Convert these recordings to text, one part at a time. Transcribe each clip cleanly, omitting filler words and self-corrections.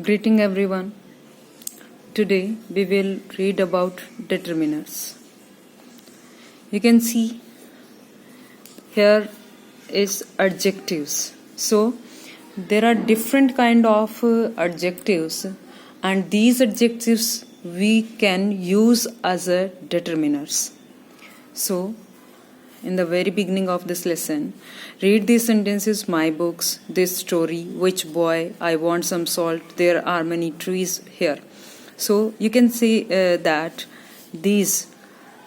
Greeting everyone. Today we will read about determiners. You can see here is adjectives. So there are different kind of adjectives, and these adjectives we can use as a determiners. So in the very beginning of this lesson, read these sentences, my books, this story, which boy, I want some salt, there are many trees here. So you can see that these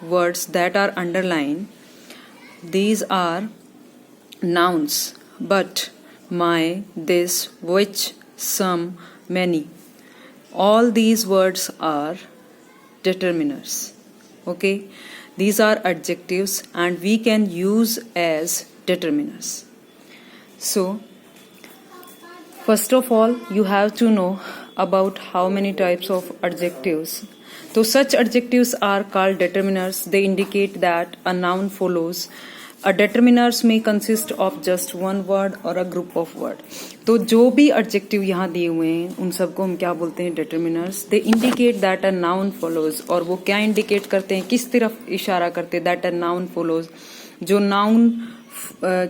words that are underlined, these are nouns, but, my, this, which, some, many, all these words are determiners. Okay, these are adjectives and we can use as determiners. So first of all, you have to know about how many types of adjectives. So such adjectives are called determiners. They indicate that a noun follows. A determiners may consist of just one word or a group of word. तो जो भी adjective यहाँ दिए हुए हैं उन सबको हम क्या बोलते हैं, determiners. They indicate that a noun follows. और वो क्या indicate करते हैं, किस तरफ इशारा करते हैं, that a noun follows. जो noun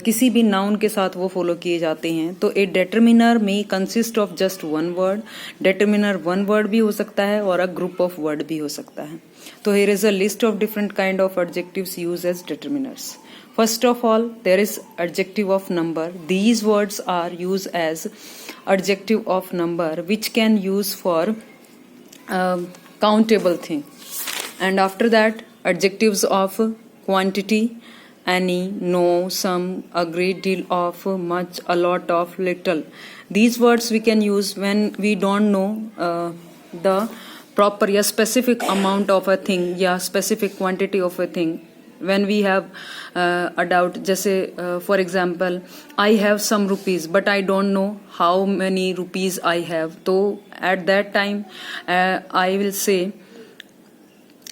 किसी भी noun के साथ वो follow किए जाते हैं. तो a determiner may consist of just one word. Determiner one word भी हो सकता है और a group of word भी हो सकता है. तो here is a list of different kind of adjectives used as determiners. First of all, there is adjective of number. These words are used as adjective of number, which can use for countable thing. And after that, adjectives of quantity, any, no, some, a great deal of, much, a lot of, little. These words we can use when we don't know the proper या specific amount of a thing या specific quantity of a thing. When we have a doubt, जैसे for example, I have some rupees but I don't know how many rupees I have. तो at that time I will say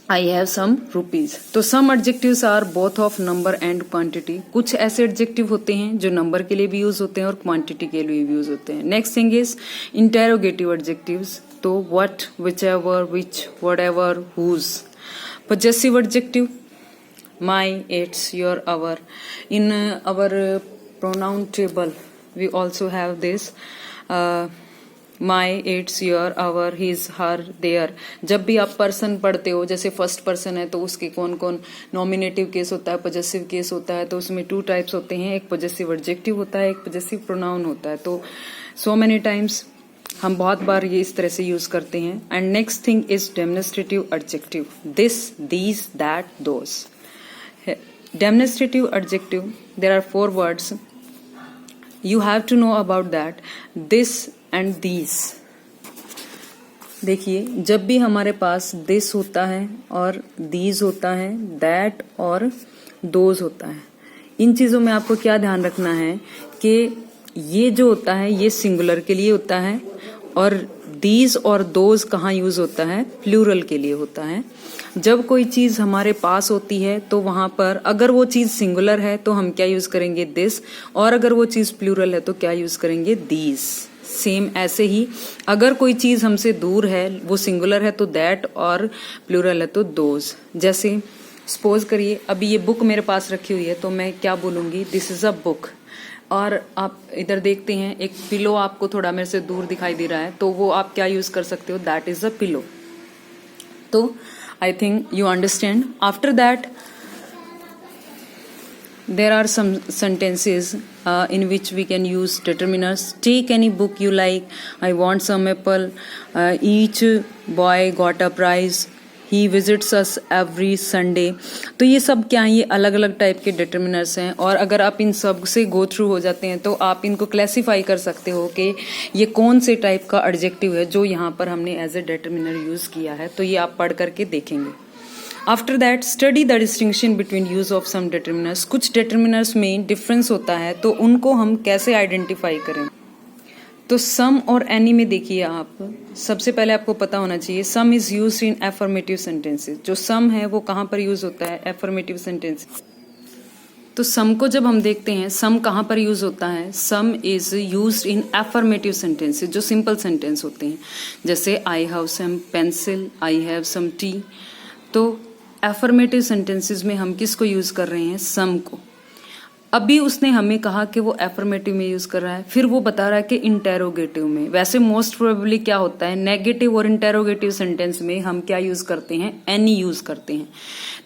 I have some rupees. तो some adjectives are both of number and quantity. कुछ ऐसे adjective होते हैं जो number के लिए भी use होते हैं और quantity के लिए भी use होते हैं. Next thing is interrogative adjectives. तो what, whichever, which, whatever, whose. Possessive adjective, my, its, your, our. In our pronoun table, we also have this my, its, your, our, his, her, their. जब भी आप person पढ़ते हो, जैसे first person है तो उसके कौन कौन नॉमिनेटिव केस होता है, पॉजेसिव केस होता है, तो उसमें 2 टाइप्स होते हैं, एक पॉजेसिव एडजेक्टिव होता है, एक पॉजेसिव प्रोनाउन होता है. तो सो मेनी टाइम्स हम बहुत बार ये इस तरह से यूज करते हैं. And next thing is demonstrative adjective. This, these, that, those. Demonstrative adjective, there are 4 words. You have to know about that. This and these. देखिए, जब भी हमारे पास this होता है और these होता है, that और those होता है, इन चीजों में आपको क्या ध्यान रखना है कि ये जो होता है ये सिंगुलर के लिए होता है और these और those कहाँ यूज होता है, प्लूरल के लिए होता है. जब कोई चीज हमारे पास होती है तो वहां पर अगर वो चीज सिंगुलर है तो हम क्या यूज करेंगे, दिस, और अगर वो चीज प्लूरल है तो क्या यूज करेंगे, दीज. सेम ऐसे ही अगर कोई चीज हमसे दूर है, वो सिंगुलर है तो दैट और प्लूरल है तो दोज. जैसे सपोज करिए अभी ये बुक मेरे पास रखी हुई है तो मैं क्या बोलूंगी, दिस इज अ बुक. और आप इधर देखते हैं एक पिलो आपको थोड़ा मेरे से दूर दिखाई दे रहा है तो वो आप क्या यूज कर सकते हो, दैट इज अ पिलो. तो I think you understand. After that, there are some sentences in which we can use determiners. Take any book you like. I want some apple. Each boy got a prize. He visits us every Sunday. तो ये सब क्या है, ये अलग अलग type के determiners हैं. और अगर आप इन सब से गो थ्रू हो जाते हैं तो आप इनको क्लासिफाई कर सकते हो कि ये कौन से टाइप का एडजेक्टिव है जो यहाँ पर हमने एज ए डिटर्मिनर यूज किया है. तो ये आप पढ़ करके देखेंगे. After that study the distinction between use of some determiners. कुछ डिटर्मिनर्स में डिफरेंस होता है तो उनको हम कैसे आइडेंटिफाई करें. तो सम और एनी में देखिए आप, सबसे पहले आपको पता होना चाहिए सम is used in affirmative sentences. जो सम है वो कहाँ पर यूज होता है, एफर्मेटिव सेंटेंसेस. तो सम को जब हम देखते हैं, सम कहाँ पर यूज होता है? Some is used in affirmative sentences, जो सिंपल सेंटेंस होते हैं, जैसे I have some pencil, I have some tea. तो एफर्मेटिव सेंटेंसेस में हम किसको यूज कर रहे हैं? सम को। अभी उसने हमें कहा कि वो एफर्मेटिव में यूज कर रहा है, फिर वो बता रहा है कि इंटेरोगेटिव में। वैसे मोस्ट प्रोबेबली क्या होता है, नेगेटिव और इंटेरोगेटिव सेंटेंस में हम क्या यूज करते हैं? एनी यूज करते हैं।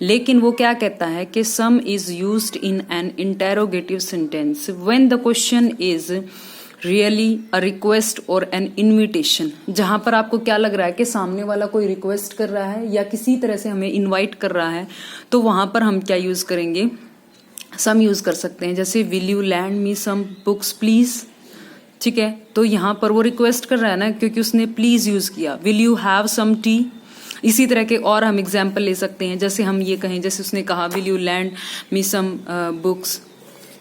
लेकिन वो क्या कहता है कि सम is used in an interrogative sentence when the question is really a request और एन इन्विटेशन। जहां पर आपको क्या लग रहा है कि सामने वाला कोई रिक्वेस्ट कर रहा है या किसी तरह से हमें इन्वाइट कर रहा है, तो वहां पर हम क्या यूज करेंगे? सम यूज कर सकते हैं। जैसे will you lend me some books please, ठीक है, तो यहां पर वो रिक्वेस्ट कर रहा है ना, क्योंकि उसने प्लीज यूज किया। Will you have some tea, इसी तरह के और हम एग्जाम्पल ले सकते हैं। जैसे हम ये कहें, जैसे उसने कहा will you lend me some books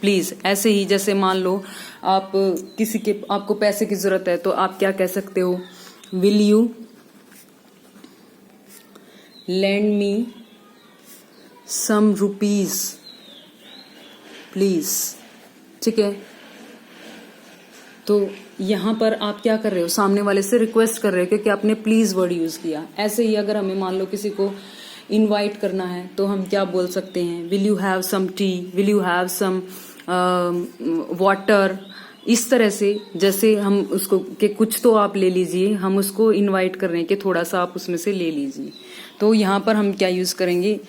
please, ऐसे ही जैसे मान लो आप किसी के, आपको पैसे की जरूरत है, तो आप क्या कह सकते हो? Will you lend me some rupees please, ठीक है। तो यहां पर आप क्या कर रहे हो? सामने वाले से रिक्वेस्ट कर रहे हो, क्योंकि आपने प्लीज वर्ड यूज किया। ऐसे ही अगर हमें मान लो किसी को इनवाइट करना है, तो हम क्या बोल सकते हैं? Will you have some tea, will you have some water. इस तरह से जैसे हम उसको कि कुछ तो आप ले लीजिए, हम उसको इनवाइट कर रहे हैं कि थोड़ा सा आप उसमें से ले लीजिए। तो यहां पर हम क्या यूज करेंगे?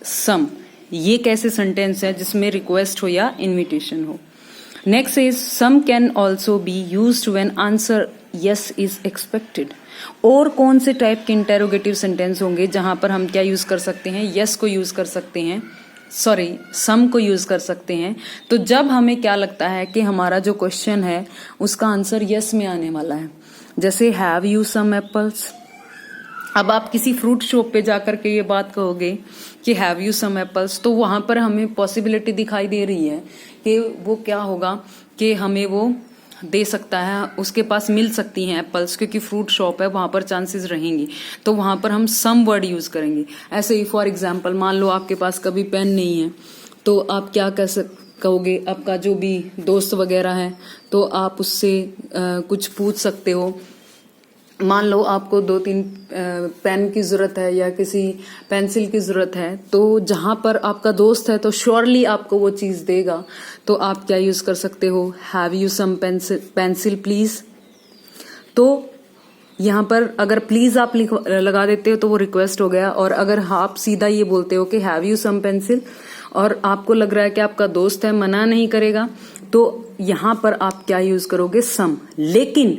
सम। ये कैसे सेंटेंस है जिसमें रिक्वेस्ट हो या इनविटेशन हो। Next is some can also be used when answer yes is expected. और कौन से टाइप के इंटेरोगेटिव सेंटेंस होंगे जहां पर हम क्या यूज कर सकते हैं? यस को यूज कर सकते हैं, सॉरी सम को यूज कर सकते हैं। तो जब हमें क्या लगता है कि हमारा जो क्वेश्चन है उसका आंसर यस में आने वाला है, जैसे हैव यू सम एप्पल्स। अब आप किसी फ्रूट शॉप पे जाकर के ये बात कहोगे कि हैव यू सम एप्पल्स, तो वहां पर हमें पॉसिबिलिटी दिखाई दे रही है कि वो क्या होगा कि हमें वो दे सकता है, उसके पास मिल सकती हैं एप्पल्स, क्योंकि फ्रूट शॉप है, वहां पर चांसेस रहेंगी। तो वहां पर हम सम वर्ड यूज करेंगे। ऐसे ही फॉर एग्जाम्पल मान लो आपके पास कभी पेन नहीं है, तो आप क्या कहोगे? आपका जो भी दोस्त वगैरह है, तो आप उससे कुछ पूछ सकते हो। मान लो आपको 2-3 पेन की जरूरत है या किसी पेंसिल की जरूरत है, तो जहां पर आपका दोस्त है तो श्योरली आपको वो चीज देगा। तो आप क्या यूज कर सकते हो? Have you some pencil please. तो यहां पर अगर प्लीज आप लगा देते हो तो वो रिक्वेस्ट हो गया, और अगर आप सीधा ये बोलते हो कि हैव यू सम पेंसिल, और आपको लग रहा है कि आपका दोस्त है, मना नहीं करेगा, तो यहां पर आप क्या यूज करोगे? सम। लेकिन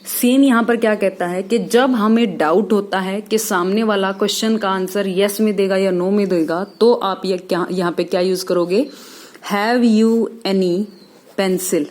सेम यहां पर क्या कहता है कि जब हमें डाउट होता है कि सामने वाला क्वेश्चन का आंसर यस में देगा या नो में देगा, तो आप ये क्या यहां पे क्या यूज करोगे? Have you any pencil.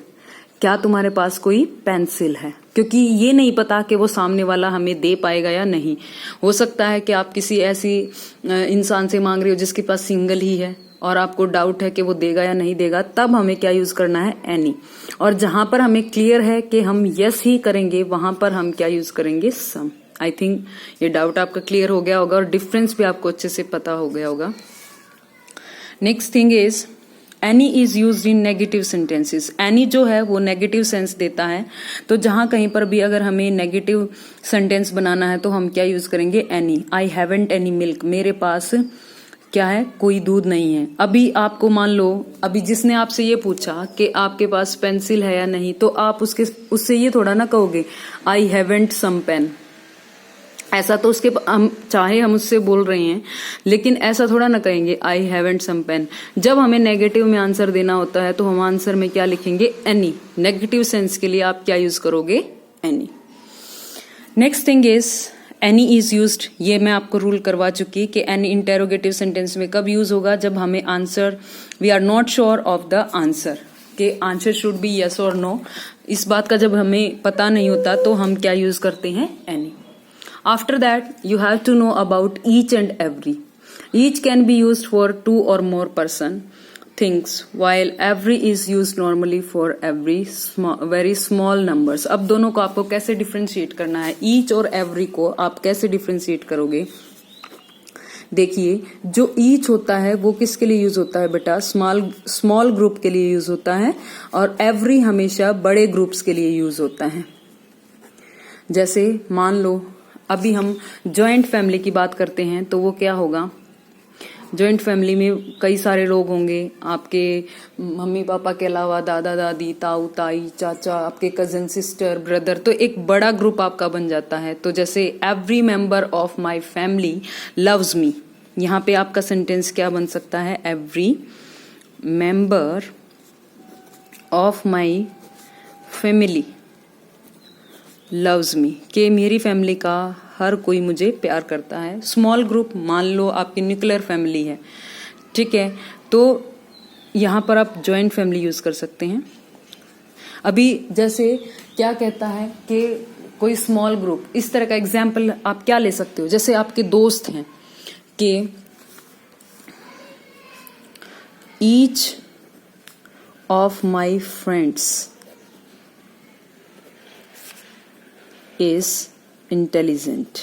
क्या तुम्हारे पास कोई पेंसिल है? क्योंकि ये नहीं पता कि वो सामने वाला हमें दे पाएगा या नहीं। हो सकता है कि आप किसी ऐसी इंसान से मांग रहे हो जिसके पास सिंगल ही है, और आपको डाउट है कि वो देगा या नहीं देगा, तब हमें क्या यूज करना है? एनी। और जहां पर हमें क्लियर है कि हम यस ही करेंगे, वहां पर हम क्या यूज करेंगे? सम। आई थिंक ये डाउट आपका क्लियर हो गया होगा और डिफरेंस भी आपको अच्छे से पता हो गया होगा। Next thing is any is used in negative sentences. Any जो है वो नेगेटिव सेंस देता है, तो जहां कहीं पर भी अगर हमें नेगेटिव सेंटेंस बनाना है तो हम क्या यूज करेंगे? Any. I haven't any milk. मेरे पास क्या है? कोई दूध नहीं है। अभी आपको मान लो, अभी जिसने आपसे ये पूछा कि आपके पास पेंसिल है या नहीं, तो आप उससे ये थोड़ा ना कहोगे आई हैवंट सम पेन। ऐसा तो उसके हम उससे बोल रहे हैं, लेकिन ऐसा थोड़ा ना कहेंगे आई हैवंट सम पेन। जब हमें नेगेटिव में आंसर देना होता है तो हम आंसर में क्या लिखेंगे? एनी। नेगेटिव सेंस के लिए आप क्या यूज करोगे? Any. Next thing is any is used. ये मैं आपको रूल करवा चुकी कि एनी इंटेरोगेटिव सेंटेंस में कब यूज होगा? जब हमें answer, we are not sure of the answer, कि आंसर शुड बी यस और नो। इस बात का जब हमें पता नहीं होता तो हम क्या यूज करते हैं? Any. After that, you have to know about each and every. Each can be used for 2 or more person things, while every is used normally for very small numbers. अब दोनों को आपको कैसे डिफरेंशिएट करना है? each और every को आप कैसे डिफरेंशिएट करोगे? देखिए जो ईच होता है वो किसके लिए यूज होता है बेटा, स्मॉल ग्रुप के लिए यूज होता है, और एवरी हमेशा बड़े ग्रुप्स के लिए यूज होता है। जैसे मान लो अभी हम जॉइंट फैमिली की बात करते हैं तो वो क्या होगा, जॉइंट फैमिली में कई सारे लोग होंगे, आपके मम्मी पापा के अलावा दादा दादी, ताऊ ताई, चाचा, आपके कजन, सिस्टर, ब्रदर, तो एक बड़ा ग्रुप आपका बन जाता है। तो जैसे every member of my family loves me, यहाँ पे आपका सेंटेंस क्या बन सकता है, every member of my family loves me, कि मेरी फैमिली का हर कोई मुझे प्यार करता है। स्मॉल ग्रुप, मान लो आपकी न्यूक्लियर फैमिली है, ठीक है, तो यहाँ पर आप जॉइंट फैमिली यूज कर सकते हैं। अभी जैसे क्या कहता है कि कोई स्मॉल ग्रुप, इस तरह का एग्जाम्पल आप क्या ले सकते हो, जैसे आपके दोस्त हैं कि each of my friends is intelligent,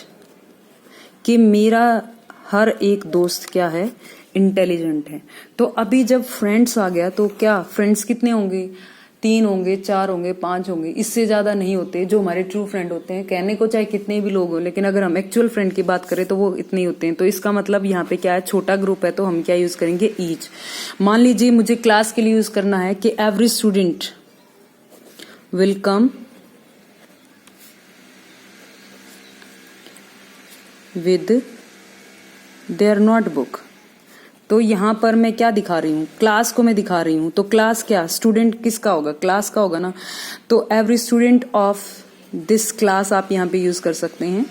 कि मेरा हर एक दोस्त क्या है, इंटेलिजेंट है। तो अभी जब फ्रेंड्स आ गया तो क्या फ्रेंड्स कितने होंगे, 3 होंगे, 4 होंगे, 5 होंगे, इससे ज्यादा नहीं होते जो हमारे ट्रू फ्रेंड होते हैं। कहने को चाहे कितने भी लोग हो, लेकिन अगर हम एक्चुअल फ्रेंड की बात करें तो वो इतने ही होते हैं। तो इसका मतलब यहाँ पे क्या है, छोटा ग्रुप है, तो हम क्या यूज करेंगे, ईच। मान लीजिए मुझे क्लास के लिए यूज करना है कि every student will come with their notebook, तो यहां पर मैं क्या दिखा रही हूं, क्लास को मैं दिखा रही हूं। तो क्लास क्या, स्टूडेंट किसका होगा, क्लास का होगा ना। तो every student of this class आप यहां पे यूज कर सकते हैं।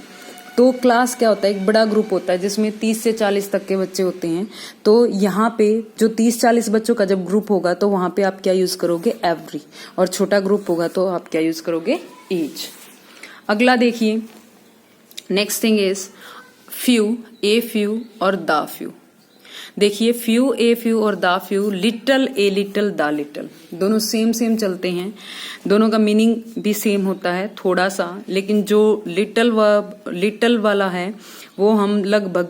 तो क्लास क्या होता है, एक बड़ा ग्रुप होता है जिसमें 30 से 40 तक के बच्चे होते हैं। तो यहाँ पे जो 30-40 बच्चों का जब ग्रुप होगा तो वहां पे आप क्या यूज करोगे, एवरी, और छोटा ग्रुप होगा तो आप क्या यूज करोगे, ईच। अगला देखिए, next thing is few, a few और द फ्यू। देखिए फ्यू, ए फ्यू और the few, little, a little, the little, दोनों सेम चलते हैं, दोनों का मीनिंग भी सेम होता है थोड़ा सा, लेकिन जो लिटल वाला है वो हम लगभग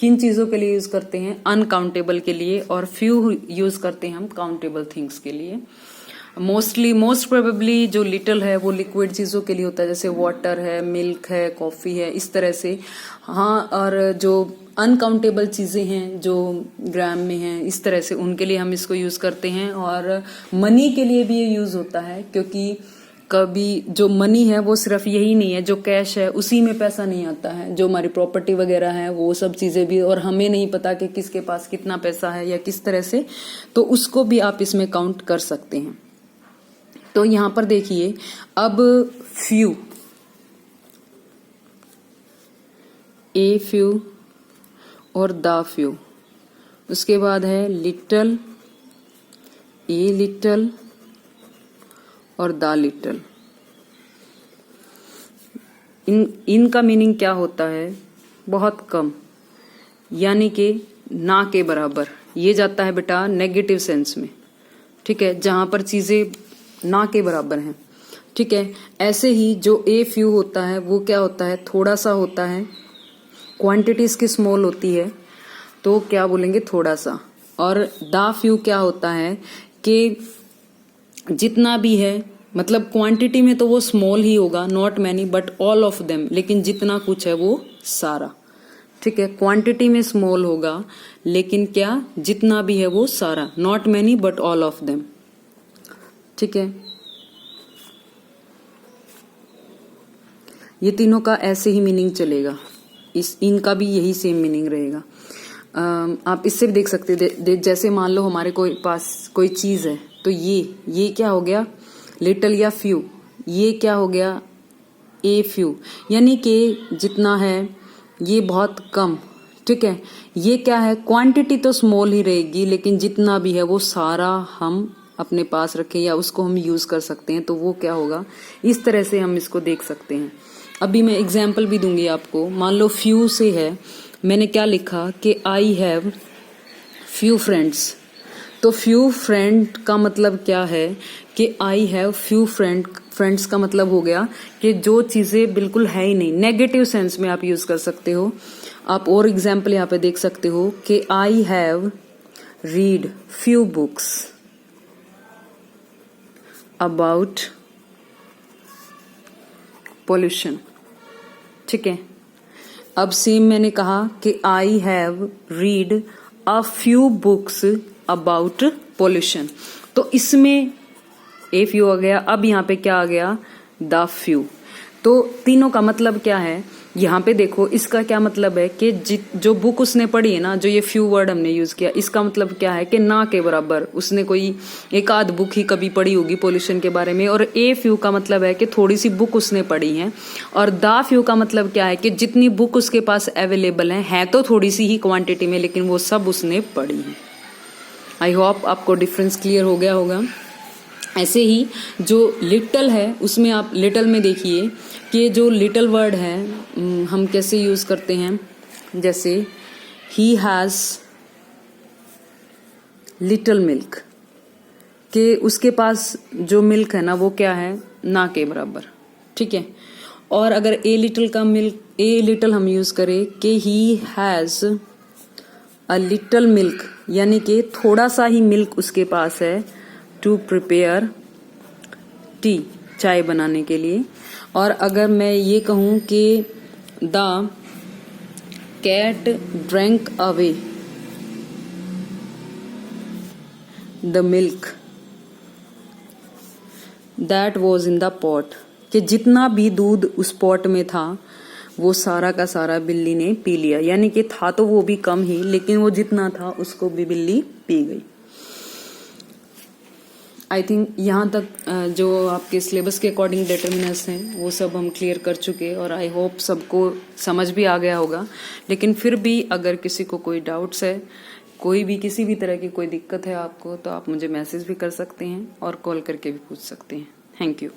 किन चीजों के लिए यूज करते हैं, अनकाउंटेबल के लिए, और फ्यू यूज करते हैं हम काउंटेबल थिंग्स के लिए। मोस्ट प्रोबेबली जो लिटल है वो लिक्विड चीजों के लिए होता है, जैसे वाटर है, मिल्क है, कॉफी है, इस तरह से। हाँ, और जो अनकाउंटेबल चीजें हैं जो ग्राम में हैं, इस तरह से उनके लिए हम इसको यूज करते हैं। और मनी के लिए भी ये यूज होता है, क्योंकि कभी जो मनी है वो सिर्फ यही नहीं है, जो कैश है उसी में पैसा नहीं आता है, जो हमारी प्रॉपर्टी वगैरह है वो सब चीजें भी, और हमें नहीं पता कि किसके पास कितना पैसा है या किस तरह से, तो उसको भी आप इसमें काउंट कर सकते हैं। तो यहां पर देखिए, अब फ्यू, ए फ्यू और द फ्यू, उसके बाद है लिटल, ए लिटल और द लिटल। इनका मीनिंग क्या होता है, बहुत कम, यानी कि ना के बराबर। ये जाता है बेटा नेगेटिव सेंस में, ठीक है, जहां पर चीजें ना के बराबर हैं, ठीक है। ऐसे ही जो ए फ्यू होता है वो क्या होता है, थोड़ा सा होता है, क्वांटिटी इसकी स्मॉल होती है, तो क्या बोलेंगे, थोड़ा सा। और द फ्यू क्या होता है कि जितना भी है, मतलब क्वांटिटी में तो वो स्मॉल ही होगा, not many but all of them, लेकिन जितना कुछ है वो सारा, ठीक है। क्वांटिटी में स्मॉल होगा, लेकिन क्या, जितना भी है वो सारा, not many but all of them, ठीक है। ये तीनों का ऐसे ही मीनिंग चलेगा, इनका भी यही सेम मीनिंग रहेगा। आप इससे भी देख सकते हैं, जैसे मान लो हमारे पास कोई चीज है, तो ये क्या हो गया, लिटल या फ्यू, ये क्या हो गया, ए फ्यू, यानी कि जितना है ये बहुत कम, ठीक है। ये क्या है, क्वांटिटी तो स्मॉल ही रहेगी, लेकिन जितना भी है वो सारा हम अपने पास रखें या उसको हम यूज कर सकते हैं, तो वो क्या होगा, इस तरह से हम इसको देख सकते हैं। अभी मैं एग्जाम्पल भी दूंगी आपको। मान लो फ्यू से है, मैंने क्या लिखा कि आई हैव फ्यू फ्रेंड्स, तो फ्यू फ्रेंड का मतलब क्या है कि आई हैव फ्यू फ्रेंड्स का मतलब हो गया कि जो चीजें बिल्कुल है ही नहीं, नेगेटिव सेंस में आप यूज कर सकते हो। आप और एग्जाम्पल यहाँ पे देख सकते हो कि I have read few books about pollution. ठीक है, अब सेम मैंने कहा कि I have read a few books about pollution, तो इसमें ए फ्यू आ गया। अब यहाँ पे क्या आ गया, द फ्यू। तो तीनों का मतलब क्या है, यहाँ पे देखो इसका क्या मतलब है कि जो बुक उसने पढ़ी है ना, जो ये फ्यू वर्ड हमने यूज किया, इसका मतलब क्या है कि ना के बराबर उसने कोई एक आध बुक ही कभी पढ़ी होगी पोल्यूशन के बारे में। और ए फ्यू का मतलब है कि थोड़ी सी बुक उसने पढ़ी है। और द फ्यू का मतलब क्या है कि जितनी बुक उसके पास अवेलेबल है तो थोड़ी सी ही क्वांटिटी में, लेकिन वो सब उसने पढ़ी है। आई होप आपको डिफरेंस क्लियर हो गया होगा। ऐसे ही जो लिटल है उसमें आप लिटल में देखिए कि जो लिटल वर्ड है हम कैसे यूज करते हैं, जैसे ही हैज लिटल मिल्क, कि उसके पास जो मिल्क है ना वो क्या है, ना के बराबर। ठीक है, और अगर ए लिटल का मिल्क, ए लिटल हम यूज करें कि he has a little milk, यानी कि थोड़ा सा ही मिल्क उसके पास है टू प्रिपेयर टी, चाय बनाने के लिए। और अगर मैं ये कहूं कि the cat drank away the milk that was in the pot, कि जितना भी दूध उस पॉट में था वो सारा का सारा बिल्ली ने पी लिया, यानी कि था तो वो भी कम ही, लेकिन वो जितना था उसको भी बिल्ली पी गई। आई थिंक यहाँ तक जो आपके सिलेबस के अकॉर्डिंग डिटर्मिनर्स हैं वो सब हम क्लियर कर चुके, और आई होप सबको समझ भी आ गया होगा। लेकिन फिर भी अगर किसी को कोई डाउट्स है, कोई भी किसी भी तरह की कोई दिक्कत है आपको, तो आप मुझे मैसेज भी कर सकते हैं और कॉल करके भी पूछ सकते हैं। Thank you.